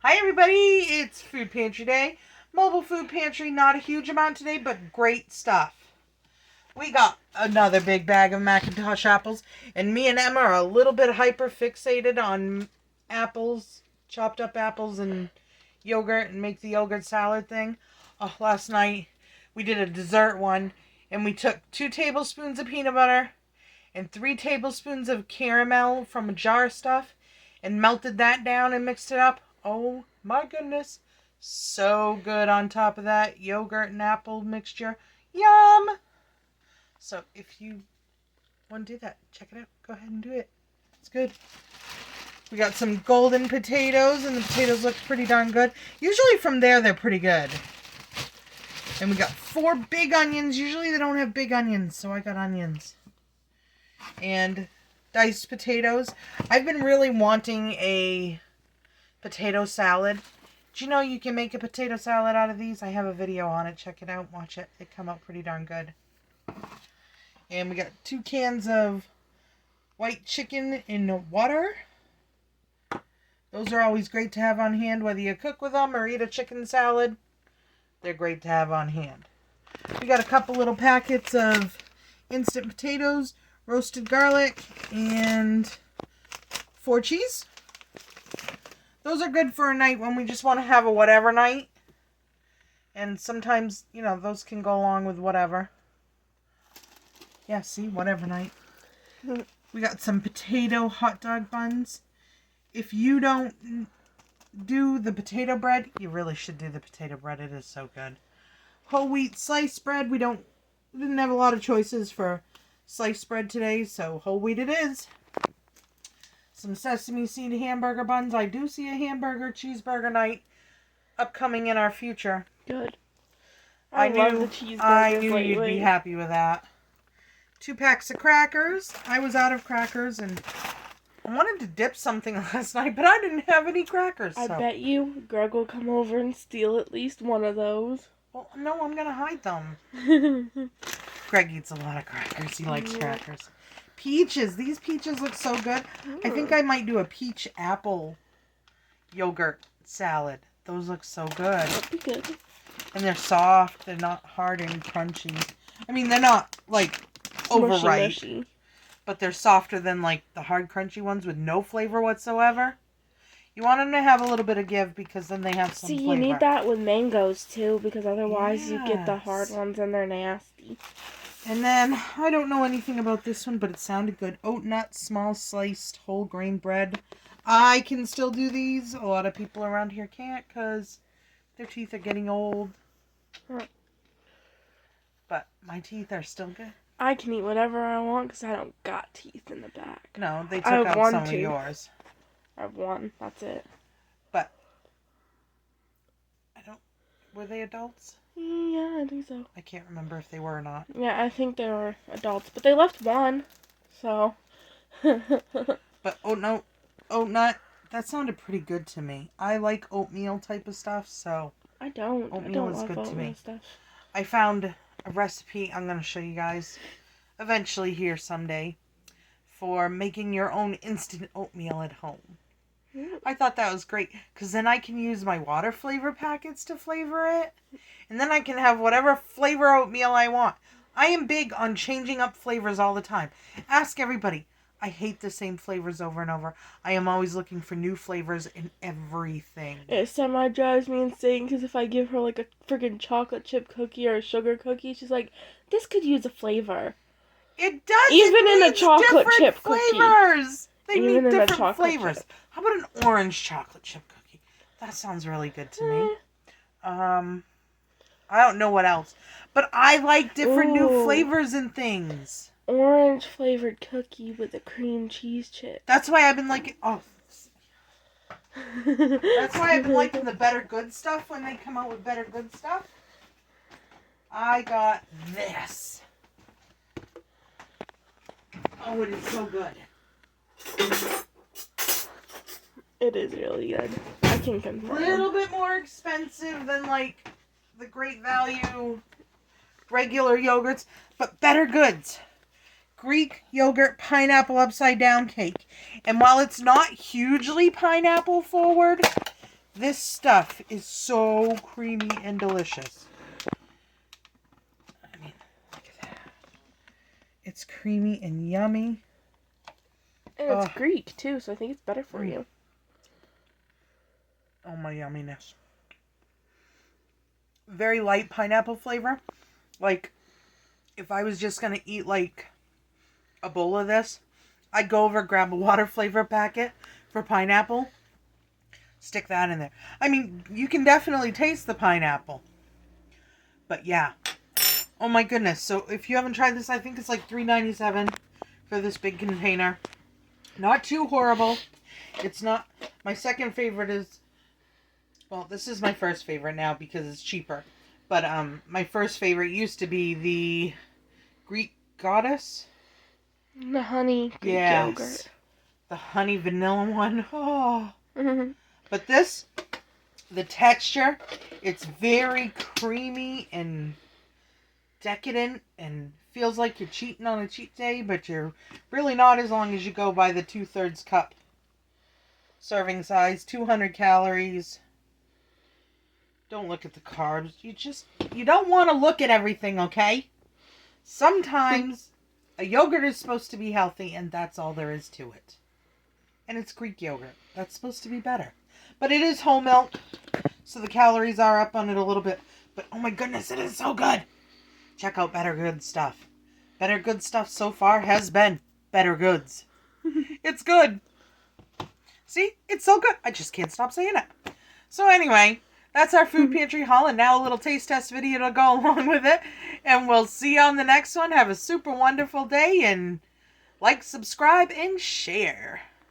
Hi everybody, it's Food Pantry Day. Mobile Food Pantry, not a huge amount today, but great stuff. We got another big bag of Macintosh apples, and me and Emma are a little bit hyper fixated on apples, chopped up apples and yogurt, and make the yogurt salad thing. Oh, last night we did a dessert one, and we took 2 tablespoons of peanut butter and 3 tablespoons of caramel from a jar of stuff and melted that down and mixed it up. Oh my goodness. So good on top of that yogurt and apple mixture. Yum! So if you want to do that, check it out. Go ahead and do it. It's good. We got some golden potatoes, and the potatoes look pretty darn good. Usually from there, they're pretty good. And we got 4 big onions. Usually they don't have big onions, so I got onions. And diced potatoes. I've been really wanting a potato salad. Do you know you can make a potato salad out of these? I have a video on it. Check it out. Watch it. They come out pretty darn good. And we got 2 cans of white chicken in water. Those are always great to have on hand, whether you cook with them or eat a chicken salad. They're great to have on hand. We got a couple little packets of instant potatoes, roasted garlic, and 4 cheese. Those are good for a night when we just want to have a whatever night. And sometimes, those can go along with whatever. Yeah, see, whatever night. We got some potato hot dog buns. If you don't do the potato bread, you really should do the potato bread. It is so good. Whole wheat sliced bread. We didn't have a lot of choices for sliced bread today, so whole wheat it is. Some sesame seed hamburger buns. I do see a hamburger cheeseburger night upcoming in our future. Good. I love the cheeseburgers I knew lately. you'd be happy with that. 2 packs of crackers. I was out of crackers and I wanted to dip something last night, but I didn't have any crackers. I bet you Greg will come over and steal at least one of those. Well, no, I'm going to hide them. Greg eats a lot of crackers. He likes crackers. Peaches. These peaches look so good. I think I might do a peach apple yogurt salad. Those look so good. That'd be good. And they're soft. They're not hard and crunchy. I mean, they're not, overripe. Mushy. But they're softer than, the hard, crunchy ones with no flavor whatsoever. You want them to have a little bit of give because then they have some flavor. See, you need that with mangoes, too, because otherwise you get the hard Yes. ones and they're nasty. And then, I don't know anything about this one, but it sounded good. Oat nut, small sliced whole grain bread. I can still do these. A lot of people around here can't because their teeth are getting old. Huh. But my teeth are still good. I can eat whatever I want because I don't got teeth in the back. No, they took I have out one some of tooth. yours. I have one. That's it. But, were they adults? Yeah, I think so. I can't remember if they were or not. Yeah, I think they were adults, but they left one, so. But oat nut, that sounded pretty good to me. I like oatmeal type of stuff, so I don't. Oatmeal I don't is love good to oatmeal me. stuff. I found a recipe I'm going to show you guys eventually here someday for making your own instant oatmeal at home. I thought that was great because then I can use my water flavor packets to flavor it, and then I can have whatever flavor oatmeal I want. I am big on changing up flavors all the time. Ask everybody. I hate the same flavors over and over. I am always looking for new flavors in everything. It semi drives me insane because if I give her a freaking chocolate chip cookie or a sugar cookie, she's like, "This could use a flavor." It does. Even it in a needs chocolate different chip cookie. flavors. They Even need in a different chocolate flavors. chip. How about an orange chocolate chip cookie? That sounds really good to me. I don't know what else, but I like different new Ooh. flavors and things. Orange flavored cookie with a cream cheese chip. That's why I've been liking. Oh, that's why I've been liking the Better Good stuff when they come out with Better Good stuff. I got this. Oh, it is so good. It is really good. I can confirm. A little bit more expensive than the Great Value regular yogurts, but Better Goods. Greek yogurt pineapple upside down cake. And while it's not hugely pineapple forward, This stuff is so creamy and delicious. I mean, look at that. It's creamy and yummy. And it's Greek, too, so I think it's better for you. Oh, my yumminess. Very light pineapple flavor. Like, if I was just going to eat, like, a bowl of this, I'd go over, grab a water flavor packet for pineapple. Stick that in there. I mean, you can definitely taste the pineapple. But, yeah. Oh, my goodness. So, if you haven't tried this, I think it's like $3.97 for this big container. Not too horrible. It's not... My second favorite is... Well, this is my first favorite now because it's cheaper. But my first favorite used to be the Greek Goddess. The honey Greek yogurt. The honey vanilla one. Oh. But this, the texture, it's very creamy and decadent and feels like you're cheating on a cheat day, but you're really not as long as you go by the 2/3 cup serving size, 200 calories. Don't look at the carbs. You don't want to look at everything, okay? Sometimes a yogurt is supposed to be healthy, and that's all there is to it. And it's Greek yogurt. That's supposed to be better. But it is whole milk, so the calories are up on it a little bit. But oh my goodness, it is so good. Check out Better Good Stuff. Better Good Stuff so far has been Better Goods. It's good. See? It's so good. I just can't stop saying it. So anyway... That's our food pantry haul, and now a little taste test video to go along with it. And we'll see you on the next one. Have a super wonderful day, and like, subscribe, and share.